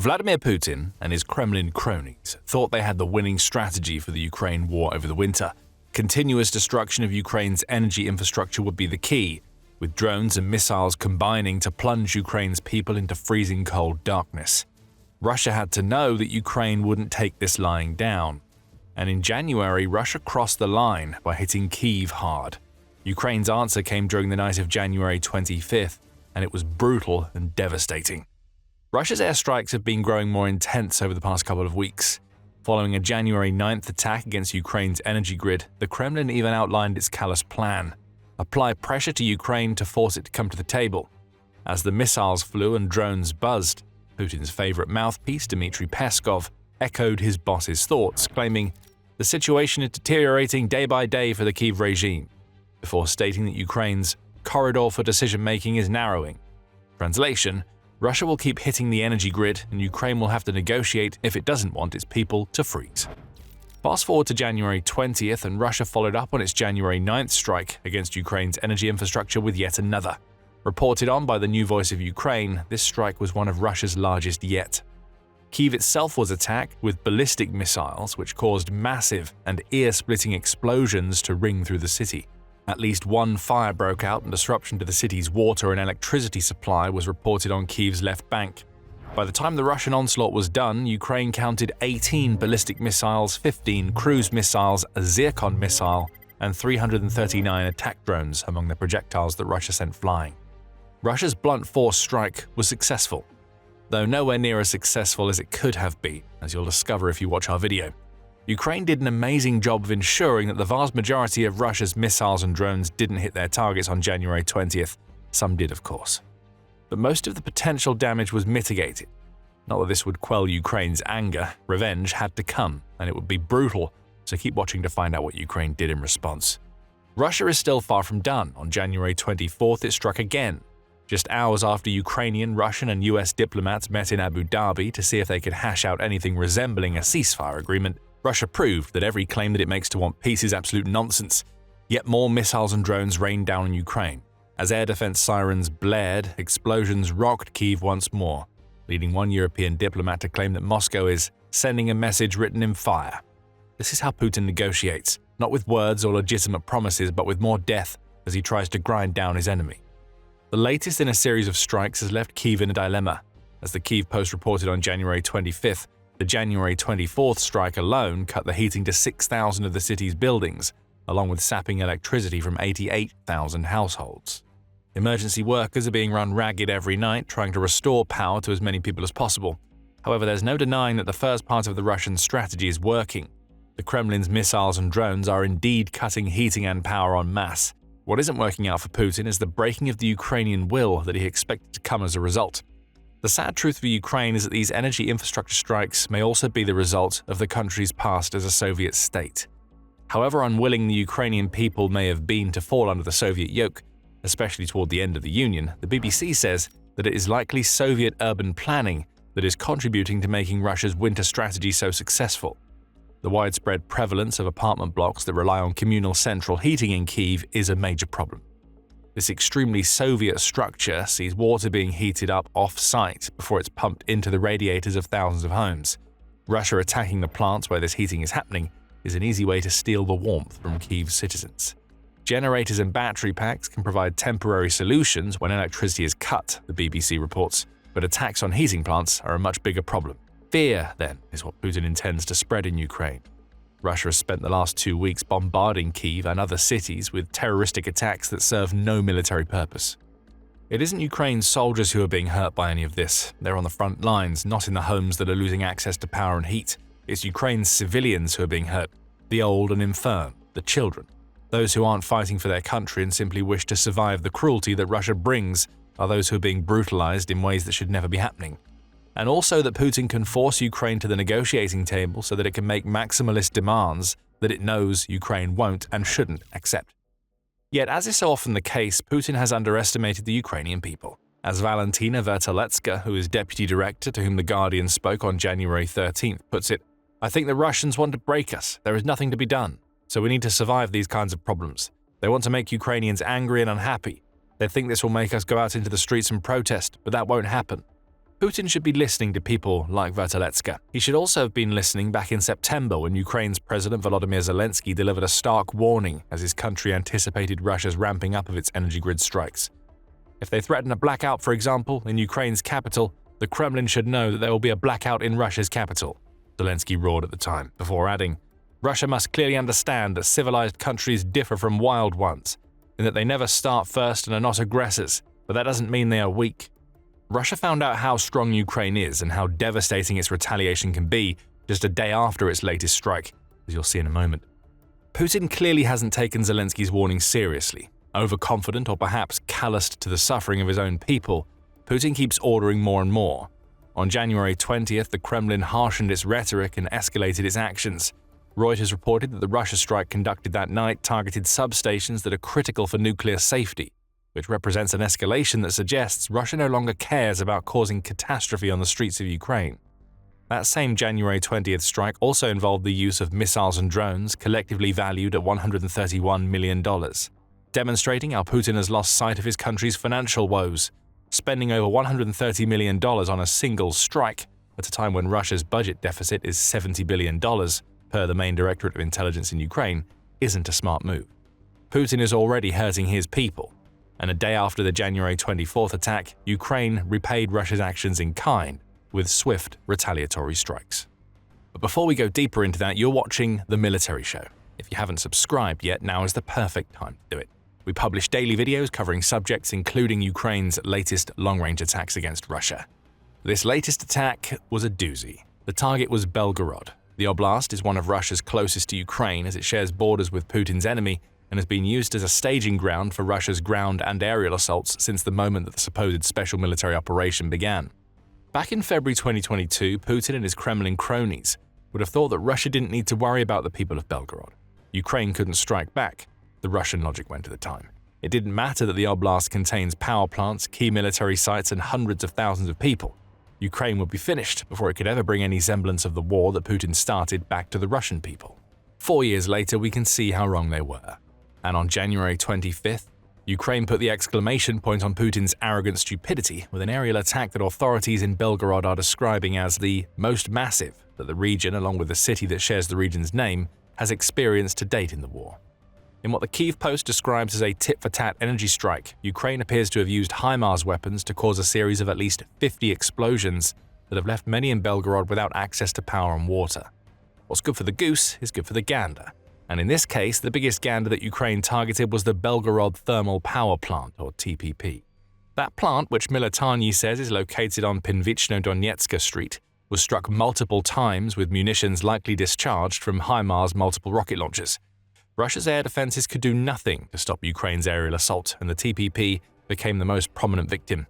Vladimir Putin and his Kremlin cronies thought they had the winning strategy for the Ukraine war over the winter. Continuous destruction of Ukraine's energy infrastructure would be the key, with drones and missiles combining to plunge Ukraine's people into freezing cold darkness. Russia had to know that Ukraine wouldn't take this lying down. And in January, Russia crossed the line by hitting Kyiv hard. Ukraine's answer came during the night of January 25th, and it was brutal and devastating. Russia's airstrikes have been growing more intense over the past couple of weeks. Following a January 9th attack against Ukraine's energy grid, the Kremlin even outlined its callous plan: apply pressure to Ukraine to force it to come to the table. As the missiles flew and drones buzzed, Putin's favorite mouthpiece, Dmitry Peskov, echoed his boss's thoughts, claiming, "The situation is deteriorating day by day for the Kyiv regime," before stating that Ukraine's corridor for decision-making is narrowing. Translation: Russia will keep hitting the energy grid, and Ukraine will have to negotiate if it doesn't want its people to freeze. Fast forward to January 20th, and Russia followed up on its January 9th strike against Ukraine's energy infrastructure with yet another. Reported on by the New Voice of Ukraine, this strike was one of Russia's largest yet. Kyiv itself was attacked with ballistic missiles, which caused massive and ear-splitting explosions to ring through the city. At least one fire broke out, and disruption to the city's water and electricity supply was reported on Kyiv's left bank. By the time the Russian onslaught was done, Ukraine counted 18 ballistic missiles, 15 cruise missiles, a Zircon missile, and 339 attack drones among the projectiles that Russia sent flying. Russia's blunt force strike was successful, though nowhere near as successful as it could have been, as you'll discover if you watch our video. Ukraine did an amazing job of ensuring that the vast majority of Russia's missiles and drones didn't hit their targets on January 20th. Some did, of course. But most of the potential damage was mitigated. Not that this would quell Ukraine's anger, revenge had to come, and it would be brutal, so keep watching to find out what Ukraine did in response. Russia is still far from done. On January 24th, it struck again. Just hours after Ukrainian, Russian, and US diplomats met in Abu Dhabi to see if they could hash out anything resembling a ceasefire agreement, Russia proved that every claim that it makes to want peace is absolute nonsense. Yet more missiles and drones rained down on Ukraine. As air defense sirens blared, explosions rocked Kyiv once more, leading one European diplomat to claim that Moscow is sending a message written in fire. This is how Putin negotiates, not with words or legitimate promises, but with more death as he tries to grind down his enemy. The latest in a series of strikes has left Kyiv in a dilemma. As the Kyiv Post reported on January 25th, the January 24th strike alone cut the heating to 6,000 of the city's buildings, along with sapping electricity from 88,000 households. Emergency workers are being run ragged every night, trying to restore power to as many people as possible. However, there's no denying that the first part of the Russian strategy is working. The Kremlin's missiles and drones are indeed cutting heating and power en masse. What isn't working out for Putin is the breaking of the Ukrainian will that he expected to come as a result. The sad truth for Ukraine is that these energy infrastructure strikes may also be the result of the country's past as a Soviet state. However unwilling the Ukrainian people may have been to fall under the Soviet yoke, especially toward the end of the Union, the BBC says that it is likely Soviet urban planning that is contributing to making Russia's winter strategy so successful. The widespread prevalence of apartment blocks that rely on communal central heating in Kyiv is a major problem. This extremely Soviet structure sees water being heated up off-site before it's pumped into the radiators of thousands of homes. Russia attacking the plants where this heating is happening is an easy way to steal the warmth from Kyiv's citizens. Generators and battery packs can provide temporary solutions when electricity is cut, the BBC reports, but attacks on heating plants are a much bigger problem. Fear, then, is what Putin intends to spread in Ukraine. Russia has spent the last 2 weeks bombarding Kyiv and other cities with terroristic attacks that serve no military purpose. It isn't Ukraine's soldiers who are being hurt by any of this. They're on the front lines, not in the homes that are losing access to power and heat. It's Ukraine's civilians who are being hurt, the old and infirm, the children. Those who aren't fighting for their country and simply wish to survive the cruelty that Russia brings are those who are being brutalized in ways that should never be happening. And also that Putin can force Ukraine to the negotiating table so that it can make maximalist demands that it knows Ukraine won't and shouldn't accept. Yet, as is so often the case, Putin has underestimated the Ukrainian people. As Valentina Vertaletska, who is deputy director to whom The Guardian spoke on January 13th, puts it, "I think the Russians want to break us. There is nothing to be done. So we need to survive these kinds of problems. They want to make Ukrainians angry and unhappy. They think this will make us go out into the streets and protest, but that won't happen. Putin should be listening to people like Retaliation. He should also have been listening back in September when Ukraine's President Volodymyr Zelensky delivered a stark warning as his country anticipated Russia's ramping up of its energy grid strikes. If they threaten a blackout, for example, in Ukraine's capital, the Kremlin should know that there will be a blackout in Russia's capital, Zelensky roared at the time, before adding, Russia must clearly understand that civilized countries differ from wild ones, and that they never start first and are not aggressors, but that doesn't mean they are weak. Russia found out how strong Ukraine is and how devastating its retaliation can be just a day after its latest strike, as you'll see in a moment. Putin clearly hasn't taken Zelensky's warning seriously. Overconfident or perhaps calloused to the suffering of his own people, Putin keeps ordering more and more. On January 20th, the Kremlin harshened its rhetoric and escalated its actions. Reuters reported that the Russia strike conducted that night targeted substations that are critical for nuclear safety, which represents an escalation that suggests Russia no longer cares about causing catastrophe on the streets of Ukraine. That same January 20th strike also involved the use of missiles and drones, collectively valued at $131 million, demonstrating how Putin has lost sight of his country's financial woes, spending over $130 million on a single strike at a time when Russia's budget deficit is $70 billion, per the main Directorate of Intelligence in Ukraine, isn't a smart move. Putin is already hurting his people, and a day after the January 24th attack, Ukraine repaid Russia's actions in kind with swift retaliatory strikes. But before we go deeper into that, you're watching The Military Show. If you haven't subscribed yet, now is the perfect time to do it. We publish daily videos covering subjects including Ukraine's latest long-range attacks against Russia. This latest attack was a doozy. The target was Belgorod. The oblast is one of Russia's closest to Ukraine as it shares borders with Putin's enemy and has been used as a staging ground for Russia's ground and aerial assaults since the moment that the supposed special military operation began. Back in February 2022, Putin and his Kremlin cronies would have thought that Russia didn't need to worry about the people of Belgorod. Ukraine couldn't strike back, the Russian logic went at the time. It didn't matter that the oblast contains power plants, key military sites, and hundreds of thousands of people. Ukraine would be finished before it could ever bring any semblance of the war that Putin started back to the Russian people. 4 years later, we can see how wrong they were. And on January 25th, Ukraine put the exclamation point on Putin's arrogant stupidity with an aerial attack that authorities in Belgorod are describing as the most massive that the region, along with the city that shares the region's name, has experienced to date in the war. In what the Kyiv Post describes as a tit-for-tat energy strike, Ukraine appears to have used HIMARS weapons to cause a series of at least 50 explosions that have left many in Belgorod without access to power and water. What's good for the goose is good for the gander. And in this case, the biggest gander that Ukraine targeted was the Belgorod Thermal Power Plant, or TPP. That plant, which Military says is located on Pinvichno-Donetska Street, was struck multiple times with munitions likely discharged from HIMARS multiple rocket launchers. Russia's air defenses could do nothing to stop Ukraine's aerial assault, and the TPP became the most prominent victim.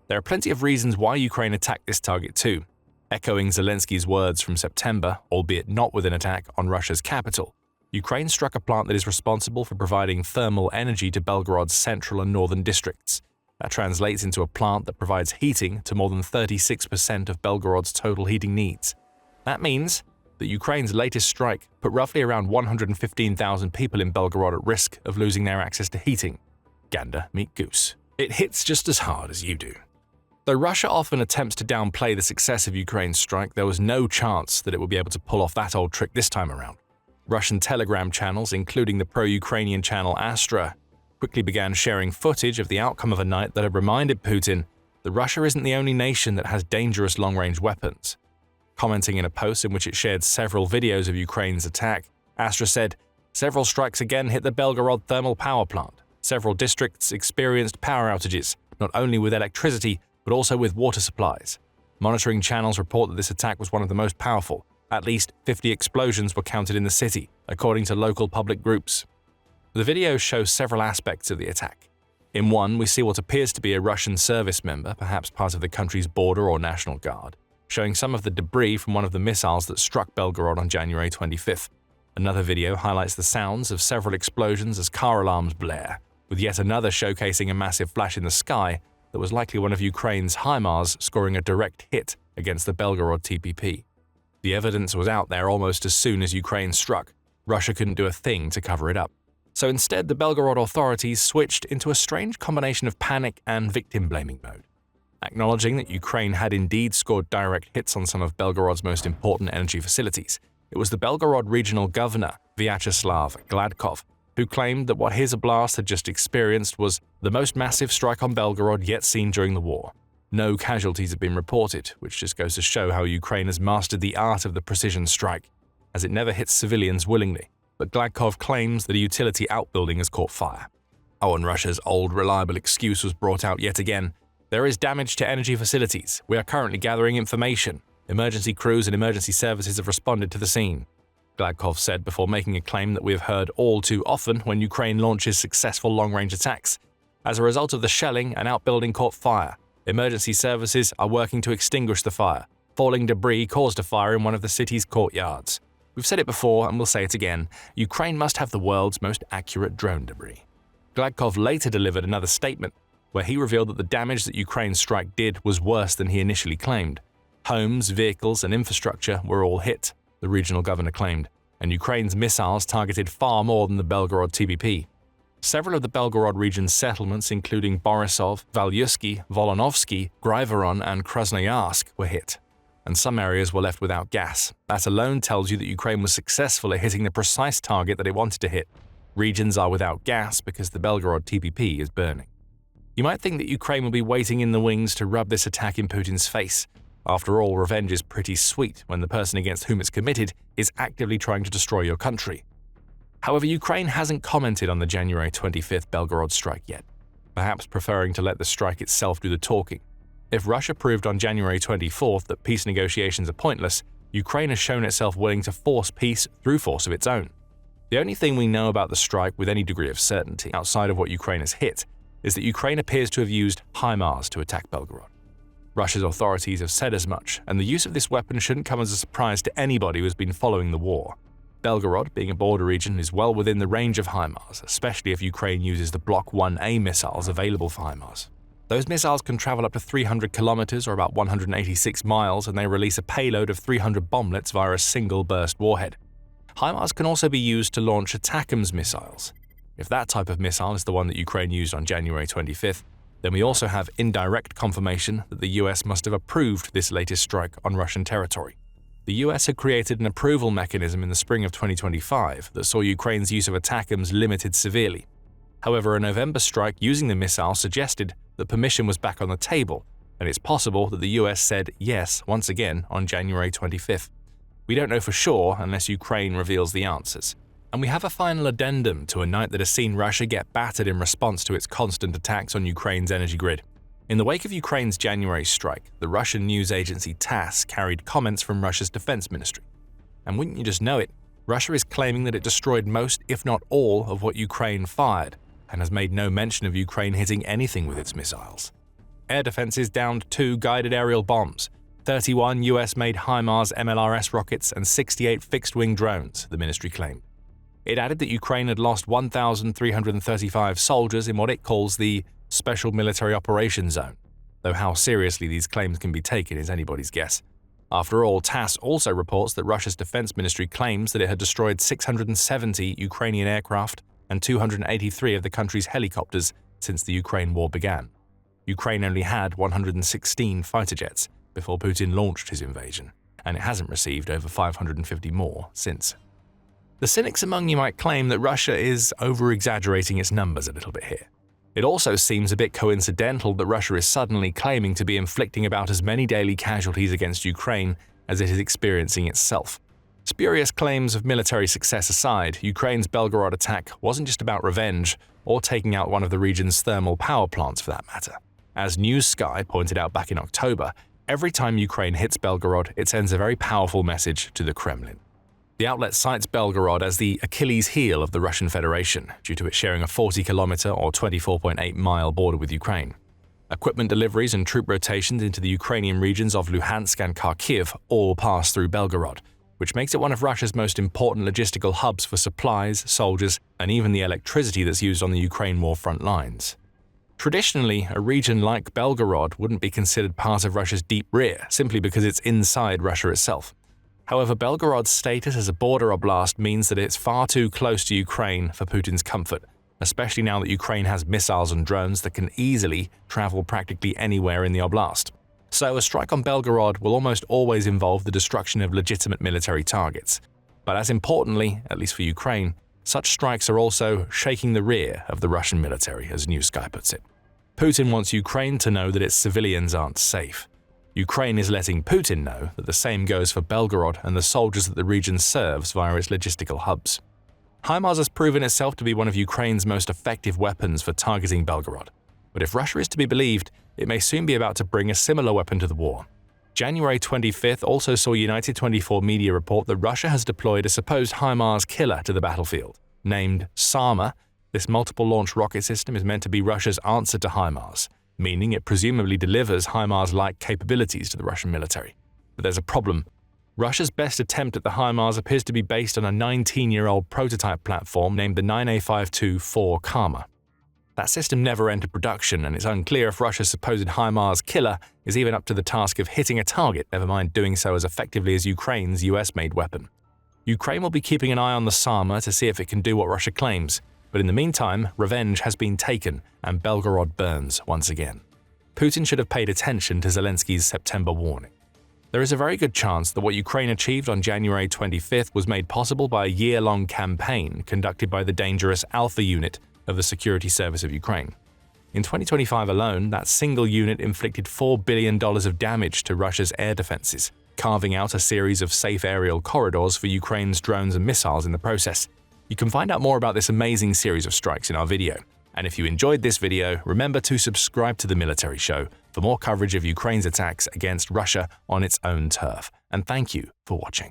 There are plenty of reasons why Ukraine attacked this target too. Echoing Zelensky's words from September, albeit not with an attack on Russia's capital, Ukraine struck a plant that is responsible for providing thermal energy to Belgorod's central and northern districts. That translates into a plant that provides heating to more than 36% of Belgorod's total heating needs. That means that Ukraine's latest strike put roughly around 115,000 people in Belgorod at risk of losing their access to heating. Gander meet goose. It hits just as hard as you do. Though Russia often attempts to downplay the success of Ukraine's strike, there was no chance that it would be able to pull off that old trick this time around. Russian Telegram channels, including the pro-Ukrainian channel Astra, quickly began sharing footage of the outcome of a night that had reminded Putin that Russia isn't the only nation that has dangerous long-range weapons. Commenting in a post in which it shared several videos of Ukraine's attack, Astra said, "Several strikes again hit the Belgorod thermal power plant. Several districts experienced power outages, not only with electricity, but also with water supplies. Monitoring channels report that this attack was one of the most powerful. At least 50 explosions were counted in the city, according to local public groups." The video shows several aspects of the attack. In one, we see what appears to be a Russian service member, perhaps part of the country's border or National Guard, showing some of the debris from one of the missiles that struck Belgorod on January 25th. Another video highlights the sounds of several explosions as car alarms blare, with yet another showcasing a massive flash in the sky that was likely one of Ukraine's HIMARS scoring a direct hit against the Belgorod TPP. The evidence was out there almost as soon as Ukraine struck. Russia couldn't do a thing to cover it up. So instead, the Belgorod authorities switched into a strange combination of panic and victim-blaming mode. Acknowledging that Ukraine had indeed scored direct hits on some of Belgorod's most important energy facilities, it was the Belgorod regional governor, Vyacheslav Gladkov, who claimed that what his oblast had just experienced was the most massive strike on Belgorod yet seen during the war. No casualties have been reported, which just goes to show how Ukraine has mastered the art of the precision strike, as it never hits civilians willingly. But Gladkov claims that a utility outbuilding has caught fire. Oh, and Russia's old reliable excuse was brought out yet again. There is damage to energy facilities. We are currently gathering information. Emergency crews and emergency services have responded to the scene. Gladkov said before making a claim that we have heard all too often when Ukraine launches successful long-range attacks. As a result of the shelling, an outbuilding caught fire. Emergency services are working to extinguish the fire. Falling debris caused a fire in one of the city's courtyards. We've said it before and we'll say it again. Ukraine must have the world's most accurate drone debris. Gladkov later delivered another statement where he revealed that the damage that Ukraine's strike did was worse than he initially claimed. Homes, vehicles, and infrastructure were all hit, the regional governor claimed, and Ukraine's missiles targeted far more than the Belgorod TBP. Several of the Belgorod region's settlements, including Borisov, Valyuski, Volonovsky, Grivoron, and Krasnoyarsk, were hit, and some areas were left without gas. That alone tells you that Ukraine was successful at hitting the precise target that it wanted to hit. Regions are without gas because the Belgorod TBP is burning. You might think that Ukraine will be waiting in the wings to rub this attack in Putin's face. After all, revenge is pretty sweet when the person against whom it's committed is actively trying to destroy your country. However, Ukraine hasn't commented on the January 25th Belgorod strike yet, perhaps preferring to let the strike itself do the talking. If Russia proved on January 24th that peace negotiations are pointless, Ukraine has shown itself willing to force peace through force of its own. The only thing we know about the strike with any degree of certainty, outside of what Ukraine has hit, is that Ukraine appears to have used HIMARS to attack Belgorod. Russia's authorities have said as much, and the use of this weapon shouldn't come as a surprise to anybody who has been following the war. Belgorod, being a border region, is well within the range of HIMARS, especially if Ukraine uses the Block 1A missiles available for HIMARS. Those missiles can travel up to 300 kilometers or about 186 miles, and they release a payload of 300 bomblets via a single burst warhead. HIMARS can also be used to launch ATACMS missiles. If that type of missile is the one that Ukraine used on January 25th, then we also have indirect confirmation that the US must have approved this latest strike on Russian territory. The US had created an approval mechanism in the spring of 2025 that saw Ukraine's use of ATACMS limited severely. However, a November strike using the missile suggested that permission was back on the table, and it's possible that the US said yes once again on January 25th. We don't know for sure unless Ukraine reveals the answers. And we have a final addendum to a night that has seen Russia get battered in response to its constant attacks on Ukraine's energy grid. In the wake of Ukraine's January strike, the Russian news agency TASS carried comments from Russia's defense ministry. And wouldn't you just know it, Russia is claiming that it destroyed most, if not all, of what Ukraine fired, and has made no mention of Ukraine hitting anything with its missiles. Air defenses downed 2 guided aerial bombs, 31 US-made HIMARS MLRS rockets, and 68 fixed-wing drones, the ministry claimed. It added that Ukraine had lost 1,335 soldiers in what it calls the Special Military Operations Zone, though how seriously these claims can be taken is anybody's guess. After all, TASS also reports that Russia's defense ministry claims that it had destroyed 670 Ukrainian aircraft and 283 of the country's helicopters since the Ukraine war began. Ukraine only had 116 fighter jets before Putin launched his invasion, and it hasn't received over 550 more since. The cynics among you might claim that Russia is over-exaggerating its numbers a little bit here. It also seems a bit coincidental that Russia is suddenly claiming to be inflicting about as many daily casualties against Ukraine as it is experiencing itself. Spurious claims of military success aside, Ukraine's Belgorod attack wasn't just about revenge or taking out one of the region's thermal power plants for that matter. As News Sky pointed out back in October, every time Ukraine hits Belgorod, it sends a very powerful message to the Kremlin. The outlet cites Belgorod as the Achilles heel of the Russian Federation, due to it sharing a 40-kilometer or 24.8-mile border with Ukraine. Equipment deliveries and troop rotations into the Ukrainian regions of Luhansk and Kyiv all pass through Belgorod, which makes it one of Russia's most important logistical hubs for supplies, soldiers, and even the electricity that's used on the Ukraine war front lines. Traditionally, a region like Belgorod wouldn't be considered part of Russia's deep rear simply because it's inside Russia itself. However, Belgorod's status as a border oblast means that it's far too close to Ukraine for Putin's comfort, especially now that Ukraine has missiles and drones that can easily travel practically anywhere in the oblast. So a strike on Belgorod will almost always involve the destruction of legitimate military targets. But as importantly, at least for Ukraine, such strikes are also shaking the rear of the Russian military, as New Sky puts it. Putin wants Ukraine to know that its civilians aren't safe. Ukraine is letting Putin know that the same goes for Belgorod and the soldiers that the region serves via its logistical hubs. HIMARS has proven itself to be one of Ukraine's most effective weapons for targeting Belgorod. But if Russia is to be believed, it may soon be about to bring a similar weapon to the war. January 25th also saw United 24 media report that Russia has deployed a supposed HIMARS killer to the battlefield. Named Sama, this multiple-launch rocket system is meant to be Russia's answer to HIMARS, meaning it presumably delivers HIMARS-like capabilities to the Russian military. But there's a problem. Russia's best attempt at the HIMARS appears to be based on a 19-year-old prototype platform named the 9A524 Karma. That system never entered production, and it's unclear if Russia's supposed HIMARS killer is even up to the task of hitting a target, never mind doing so as effectively as Ukraine's US-made weapon. Ukraine will be keeping an eye on the Sama to see if it can do what Russia claims, but in the meantime, revenge has been taken and Belgorod burns once again. Putin should have paid attention to Zelensky's September warning. There is a very good chance that what Ukraine achieved on January 25th was made possible by a year-long campaign conducted by the dangerous Alpha unit of the Security Service of Ukraine. In 2025 alone, that single unit inflicted $4 billion of damage to Russia's air defenses, carving out a series of safe aerial corridors for Ukraine's drones and missiles in the process. You can find out more about this amazing series of strikes in our video. And if you enjoyed this video, remember to subscribe to The Military Show for more coverage of Ukraine's attacks against Russia on its own turf. And thank you for watching.